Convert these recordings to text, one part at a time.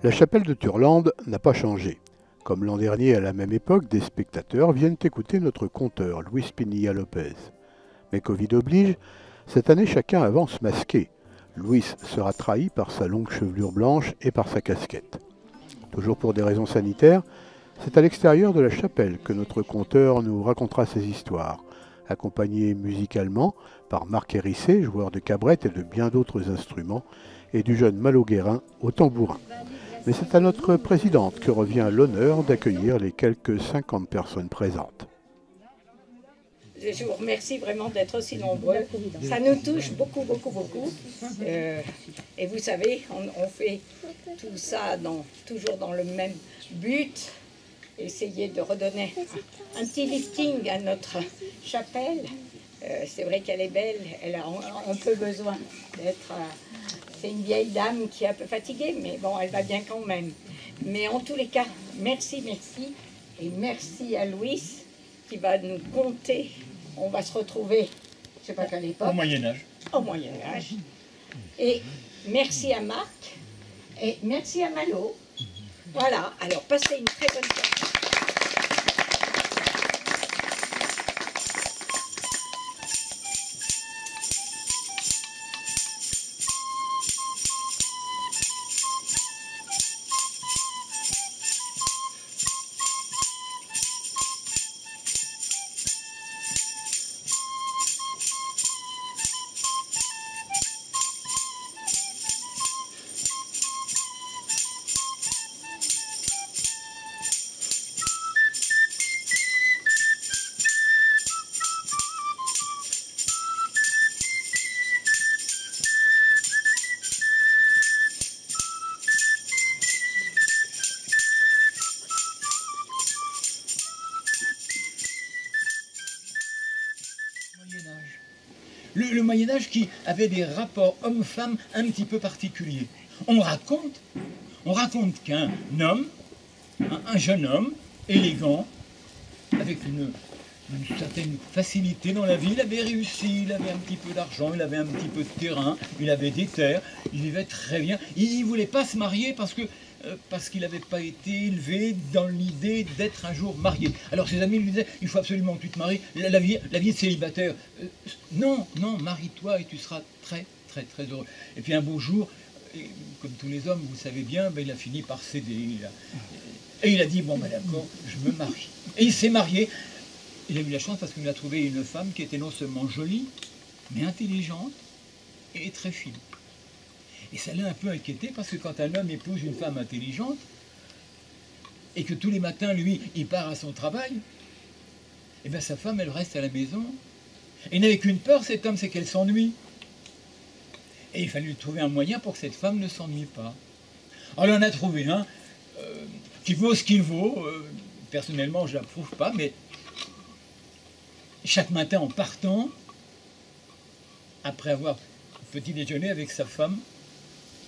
La chapelle de Turlande n'a pas changé. Comme l'an dernier à la même époque, des spectateurs viennent écouter notre conteur, Luis Pinilla Lopez. Mais Covid oblige, cette année chacun avance masqué. Luis sera trahi par sa longue chevelure blanche et par sa casquette. Toujours pour des raisons sanitaires, c'est à l'extérieur de la chapelle que notre conteur nous racontera ses histoires, accompagné musicalement par Marc Hérissé, joueur de cabrette et de bien d'autres instruments, et du jeune Malo Guérin au tambourin. Mais c'est à notre présidente que revient l'honneur d'accueillir les quelques 50 personnes présentes. Je vous remercie vraiment d'être aussi nombreux. Ça nous touche beaucoup, beaucoup, beaucoup. Et vous savez, on fait tout ça toujours dans le même but. Essayer de redonner un petit lifting à notre chapelle. C'est vrai qu'elle est belle, elle a un peu besoin d'être... c'est une vieille dame qui est un peu fatiguée, mais bon, elle va bien quand même. Mais en tous les cas, merci, merci. Et merci à Louis qui va nous conter. On va se retrouver, je ne sais pas quelle époque. Au Moyen-Âge. Au Moyen-Âge. Et merci à Marc. Et merci à Malo. Voilà, alors passez une très bonne soirée. Le Moyen-Âge qui avait des rapports hommes-femmes un petit peu particuliers. On raconte qu'un homme, un jeune homme, élégant, avec une certaine facilité dans la vie, il avait réussi, il avait un petit peu d'argent, il avait un petit peu de terrain, il avait des terres, il vivait très bien. Il ne voulait pas se marier parce qu'il n'avait pas été élevé dans l'idée d'être un jour marié. Alors ses amis lui disaient, il faut absolument que tu te maries, la vie est célibataire. Non, marie-toi et tu seras très, très, très heureux. Et puis un beau jour, comme tous les hommes, vous savez bien, il a fini par céder. Et il a dit, bon d'accord, je me marie. Et il s'est marié. Il a eu la chance parce qu'il a trouvé une femme qui était non seulement jolie, mais intelligente et très fine. Et ça l'a un peu inquiété parce que quand un homme épouse une femme intelligente et que tous les matins, lui, il part à son travail, et bien sa femme, elle reste à la maison. Et il n'avait qu'une peur, cet homme, c'est qu'elle s'ennuie. Et il fallait trouver un moyen pour que cette femme ne s'ennuie pas. Alors on en a trouvé un qui vaut ce qu'il vaut. Personnellement, je ne l'approuve pas, mais chaque matin en partant, après avoir petit déjeuner avec sa femme,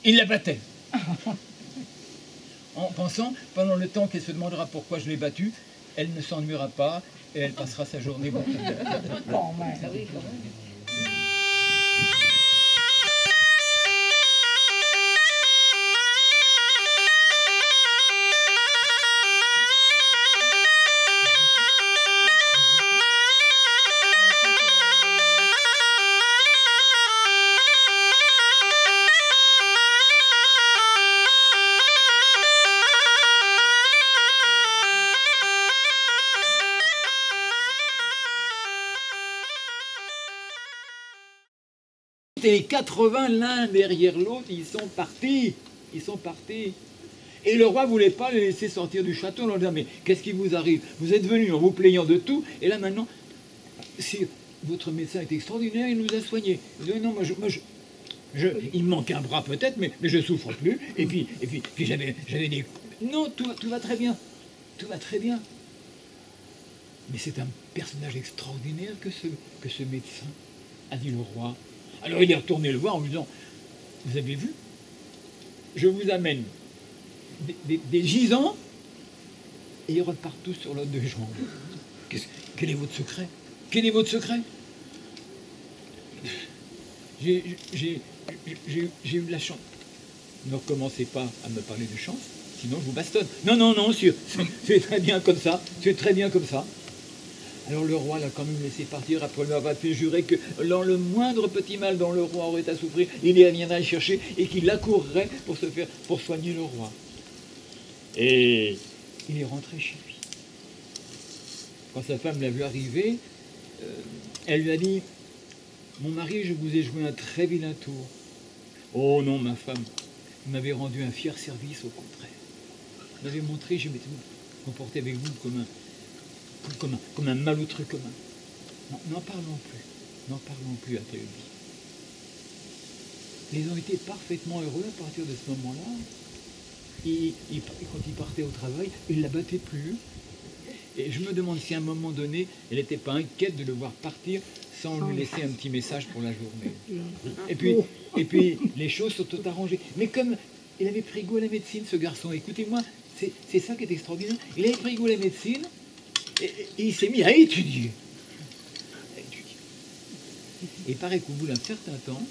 il la battait. En pensant, pendant le temps qu'elle se demandera pourquoi je l'ai battue, elle ne s'ennuiera pas et elle passera sa journée bon. Et les 80 l'un derrière l'autre, ils sont partis. Et le roi ne voulait pas les laisser sortir du château en leur disant, mais qu'est-ce qui vous arrive? Vous êtes venus en vous plaignant de tout, et là maintenant, si votre médecin est extraordinaire, il nous a soignés. Il dit, non, il me manque un bras peut-être, mais je ne souffre plus. Et puis j'avais des... Non, tout va très bien. Tout va très bien. Mais c'est un personnage extraordinaire que ce médecin, a dit le roi. Alors il est retourné le voir en lui disant, vous avez vu, je vous amène des gisants et ils repartent tous sur leurs deux jambes. Quel est votre secret? Quel est votre secret? J'ai eu de la chance. ne recommencez pas à me parler de chance, sinon je vous bastonne. Non, non, non, c'est très bien comme ça, c'est très bien comme ça. Alors le roi l'a quand même laissé partir après lui avoir fait jurer que dans le moindre petit mal dont le roi aurait à souffrir, il y viendrait le chercher et qu'il accourrait pour soigner le roi. Et il est rentré chez lui. Quand sa femme l'a vu arriver, elle lui a dit « Mon mari, je vous ai joué un très vilain tour. » Oh non, ma femme, vous m'avez rendu un fier service, au contraire. Vous m'avez montré, je m'étais comporté avec vous comme un maloutreux commun. N'en parlons plus, a-t-elle dit. Ils ont été parfaitement heureux à partir de ce moment-là. Quand il partait au travail, il ne la battait plus. Et je me demande si à un moment donné, elle n'était pas inquiète de le voir partir sans lui laisser un petit message pour la journée. Et puis les choses sont toutes arrangées. Mais comme il avait pris goût à la médecine, ce garçon, écoutez-moi, c'est ça qui est extraordinaire. Il avait pris goût à la médecine et il s'est mis à étudier. Et il paraît qu'au bout d'un certain temps,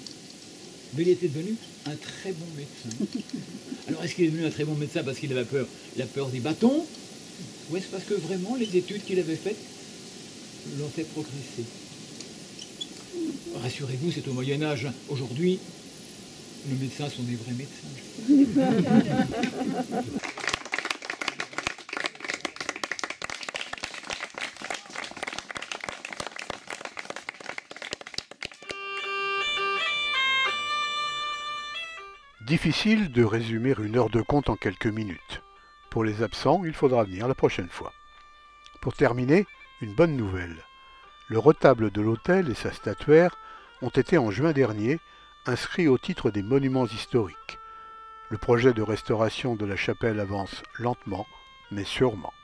il était devenu un très bon médecin. Alors est-ce qu'il est devenu un très bon médecin parce qu'il avait peur, la peur des bâtons, ou est-ce parce que vraiment les études qu'il avait faites l'ont fait progresser? Rassurez-vous, c'est au Moyen-Âge. Aujourd'hui, nos médecins sont des vrais médecins. Difficile de résumer une heure de conte en quelques minutes. Pour les absents, il faudra venir la prochaine fois. Pour terminer, une bonne nouvelle. Le retable de l'hôtel et sa statuaire ont été en juin dernier inscrits au titre des monuments historiques. Le projet de restauration de la chapelle avance lentement, mais sûrement.